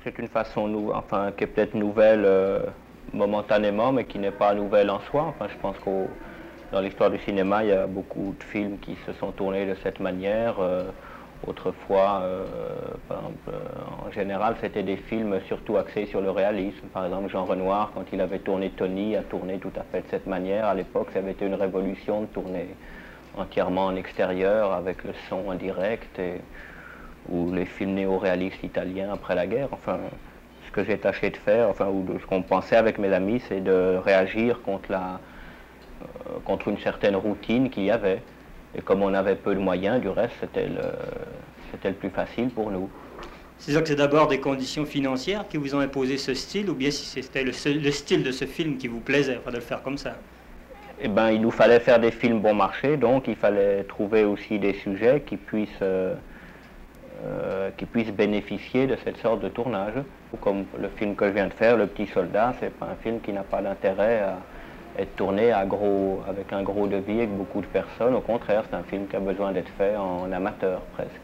C'est une façon enfin, qui est peut-être nouvelle momentanément, mais qui n'est pas nouvelle en soi. Enfin, je pense qu'au dans l'histoire du cinéma, il y a beaucoup de films qui se sont tournés de cette manière. Autrefois, par exemple, en général, c'était des films surtout axés sur le réalisme. Par exemple, Jean Renoir, quand il avait tourné Tony, a tourné tout à fait de cette manière. À l'époque, ça avait été une révolution de tourner entièrement en extérieur, avec le son en direct, ou les films néo-réalistes italiens après la guerre. Enfin, ce que j'ai tâché de faire, enfin, ou ce qu'on pensait avec mes amis, c'est de réagir contre une certaine routine qu'il y avait. Et comme on avait peu de moyens, du reste, c'était le plus facile pour nous. C'est-à-dire que c'est d'abord des conditions financières qui vous ont imposé ce style, ou bien si c'était le style de ce film qui vous plaisait, enfin de le faire comme ça? Eh ben, il nous fallait faire des films bon marché, donc il fallait trouver aussi des sujets qui puissent bénéficier de cette sorte de tournage. Comme le film que je viens de faire, Le Petit Soldat, c'est pas un film qui n'a pas d'intérêt à être tourné avec un gros devis, avec beaucoup de personnes. Au contraire, c'est un film qui a besoin d'être fait en amateur presque.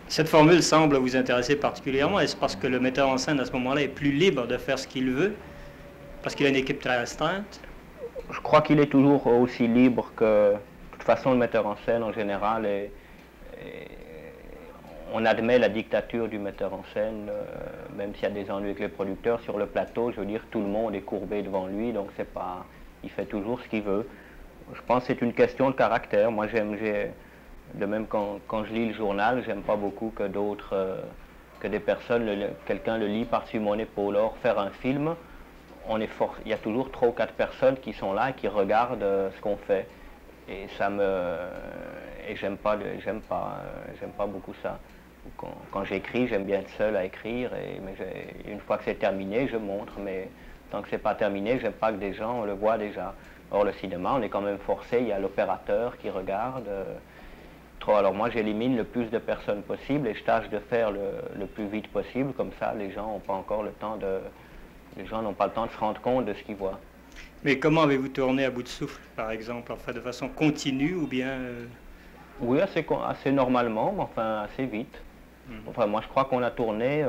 Cette formule semble vous intéresser particulièrement. Est-ce parce que le metteur en scène à ce moment-là est plus libre de faire ce qu'il veut, parce qu'il a une équipe très restreinte? Je crois qu'il est toujours aussi libre que... De toute façon, le metteur en scène, en général, on admet la dictature du metteur en scène, même s'il y a des ennuis avec les producteurs. Sur le plateau, je veux dire, tout le monde est courbé devant lui, donc c'est pas... Il fait toujours ce qu'il veut. Je pense que c'est une question de caractère. Moi, de même quand je lis le journal, j'aime pas beaucoup que que des personnes, quelqu'un le lit par-dessus mon épaule. Or, faire un film, il y a toujours 3 ou 4 personnes qui sont là et qui regardent ce qu'on fait. Et j'aime pas beaucoup ça. Quand j'écris, j'aime bien être seul à écrire, mais une fois que c'est terminé, je montre, mais tant que c'est pas terminé, j'aime pas que des gens le voient déjà. Or, le cinéma, on est quand même forcé, il y a l'opérateur qui regarde. Alors moi, j'élimine le plus de personnes possible et je tâche de faire le plus vite possible, comme ça, les gens n'ont pas encore le temps les gens n'ont pas le temps de se rendre compte de ce qu'ils voient. Mais comment avez-vous tourné à bout de souffle, par exemple, enfin de façon continue ou bien... Oui, assez normalement, mais enfin assez vite. Enfin, moi, je crois qu'on a tourné.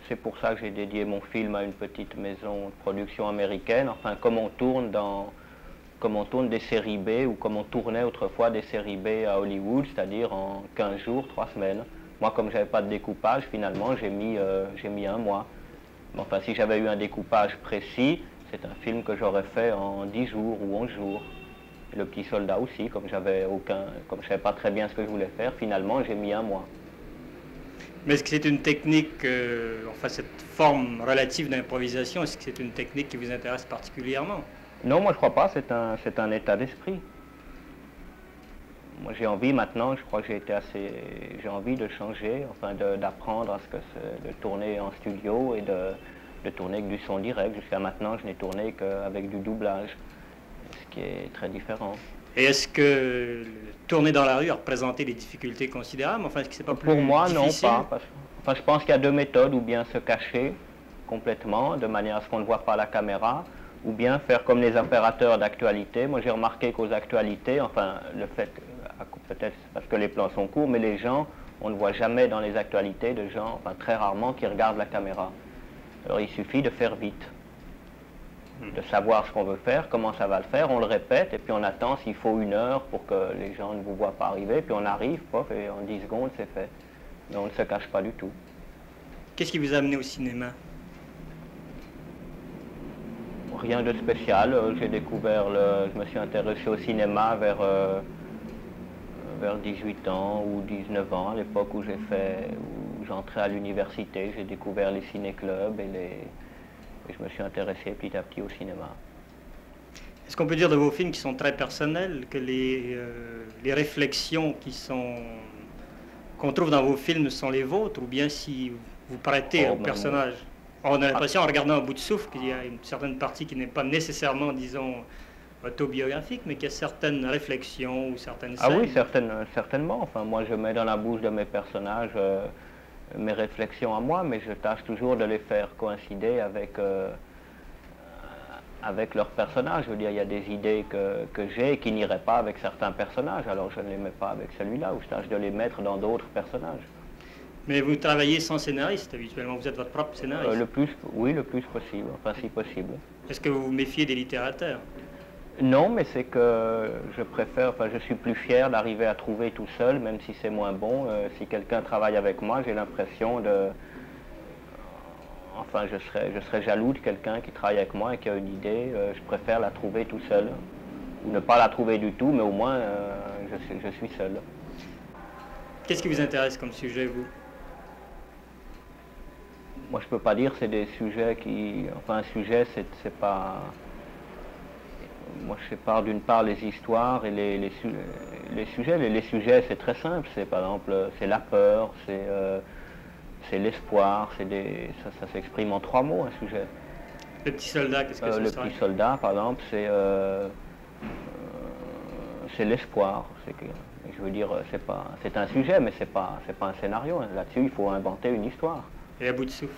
C'est pour ça que j'ai dédié mon film à une petite maison de production américaine. Enfin, comme on tourne des séries B ou comme on tournait autrefois des séries B à Hollywood, c'est-à-dire en 15 jours, 3 semaines. Moi, comme j'avais pas de découpage, finalement, j'ai mis un mois. Mais enfin, si j'avais eu un découpage précis, c'est un film que j'aurais fait en 10 jours ou 11 jours. Le Petit Soldat aussi, comme je savais pas très bien ce que je voulais faire, finalement j'ai mis un mois. Mais est-ce que c'est une technique, enfin cette forme relative d'improvisation, est-ce que c'est une technique qui vous intéresse particulièrement? Non, moi je crois pas, c'est un état d'esprit. Moi j'ai envie maintenant, je crois que j'ai envie de changer, enfin d'apprendre à ce que c'est de tourner en studio et de tourner avec du son direct. Jusqu'à maintenant, je n'ai tourné qu'avec du doublage, ce qui est très différent. Et est-ce que tourner dans la rue a représenté des difficultés considérables? Enfin, est-ce que c'est pas plus Pour moi, difficile? non, pas. Enfin, je pense qu'il y a 2 méthodes, ou bien se cacher complètement, de manière à ce qu'on ne voit pas la caméra, ou bien faire comme les opérateurs d'actualité. Moi, j'ai remarqué qu'aux actualités, enfin, peut-être parce que les plans sont courts, mais les gens, on ne voit jamais dans les actualités de gens, enfin très rarement, qui regardent la caméra. Alors il suffit de faire vite, de savoir ce qu'on veut faire, comment ça va le faire, on le répète, et puis on attend s'il faut 1 heure pour que les gens ne vous voient pas arriver, puis on arrive, pof, et en 10 secondes c'est fait. Mais on ne se cache pas du tout. Qu'est-ce qui vous a amené au cinéma? Rien de spécial, je me suis intéressé au cinéma vers 18 ans ou 19 ans, à l'époque où j'entrais à l'université, j'ai découvert les ciné-clubs et je me suis intéressé petit à petit au cinéma. Est-ce qu'on peut dire de vos films qui sont très personnels, que les réflexions qu'on trouve dans vos films sont les vôtres, ou bien si vous prêtez au personnage? On a l'impression, en regardant à bout de souffle, qu'il y a une certaine partie qui n'est pas nécessairement, disons, autobiographique, mais qu'il y a certaines réflexions ou certaines scènes. Ah oui, certainement. Enfin, moi, je mets dans la bouche de mes personnages mes réflexions à moi, mais je tâche toujours de les faire coïncider avec leurs personnages. Je veux dire, il y a des idées que j'ai qui n'iraient pas avec certains personnages, alors je ne les mets pas avec celui-là, ou je tâche de les mettre dans d'autres personnages. Mais vous travaillez sans scénariste habituellement, vous êtes votre propre scénariste. Oui, le plus possible, enfin si possible. Est-ce que vous vous méfiez des littérateurs? Non, mais c'est que je préfère, enfin je suis plus fier d'arriver à trouver tout seul, même si c'est moins bon. Si quelqu'un travaille avec moi, j'ai l'impression de... Enfin, je serais jaloux de quelqu'un qui travaille avec moi et qui a une idée. Je préfère la trouver tout seul. Ou ne pas la trouver du tout, mais au moins je suis seul. Qu'est-ce qui vous intéresse comme sujet, vous? Moi, je peux pas dire, c'est des sujets qui... Enfin, un sujet, c'est pas... Moi, je sépare d'une part les histoires et les sujets. Les sujets, c'est très simple. C'est par exemple, c'est la peur, c'est l'espoir, ça s'exprime en 3 mots, un sujet. Le petit soldat, qu'est-ce que Le petit soldat, par exemple, c'est l'espoir. Je veux dire, c'est un sujet, mais c'est pas un scénario. Là-dessus, il faut inventer une histoire. Et à bout de souffle?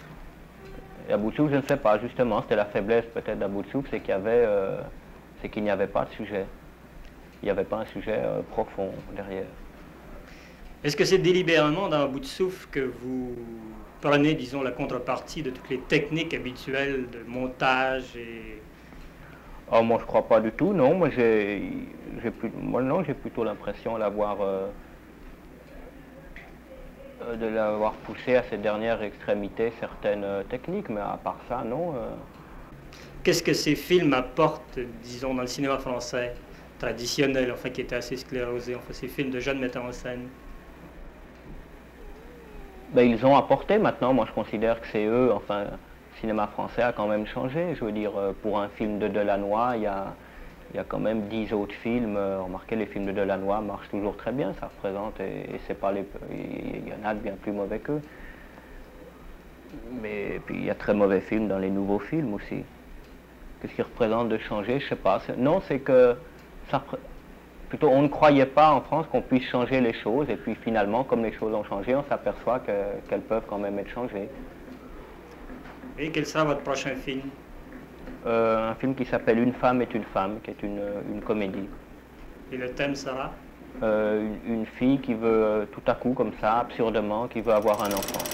Et à bout de souffle, je ne sais pas. Justement, c'était la faiblesse peut-être d'à bout de souffle, c'est qu'il n'y avait pas de sujet. Il n'y avait pas un sujet profond derrière. Est-ce que c'est délibérément dans un bout de souffle que vous prenez, disons, la contrepartie de toutes les techniques habituelles de montage et... Oh, moi, je crois pas du tout, non. Moi, j'ai plutôt l'impression de l'avoir poussé à cette dernière extrémité certaines techniques, mais à part ça, non. Qu'est-ce que ces films apportent, disons, dans le cinéma français traditionnel, enfin, qui était assez sclérosé, enfin, ces films de jeunes metteurs en scène? Ben, ils ont apporté maintenant, moi je considère que c'est eux, enfin, le cinéma français a quand même changé. Je veux dire, pour un film de Delannoy, il y a quand même 10 autres films. Remarquez, les films de Delannoy marchent toujours très bien, ça représente, et c'est pas il y en a de bien plus mauvais qu'eux. Mais puis il y a très mauvais films dans les nouveaux films aussi. Qu'est-ce qui représente de changer? Je sais pas. Non, c'est que plutôt on ne croyait pas en France qu'on puisse changer les choses, et puis finalement, comme les choses ont changé, on s'aperçoit qu'elles peuvent quand même être changées. Et quel sera votre prochain film? Un film qui s'appelle Une femme est une femme, qui est une comédie. Et le thème sera? Une fille qui veut tout à coup, comme ça, absurdement, qui veut avoir un enfant.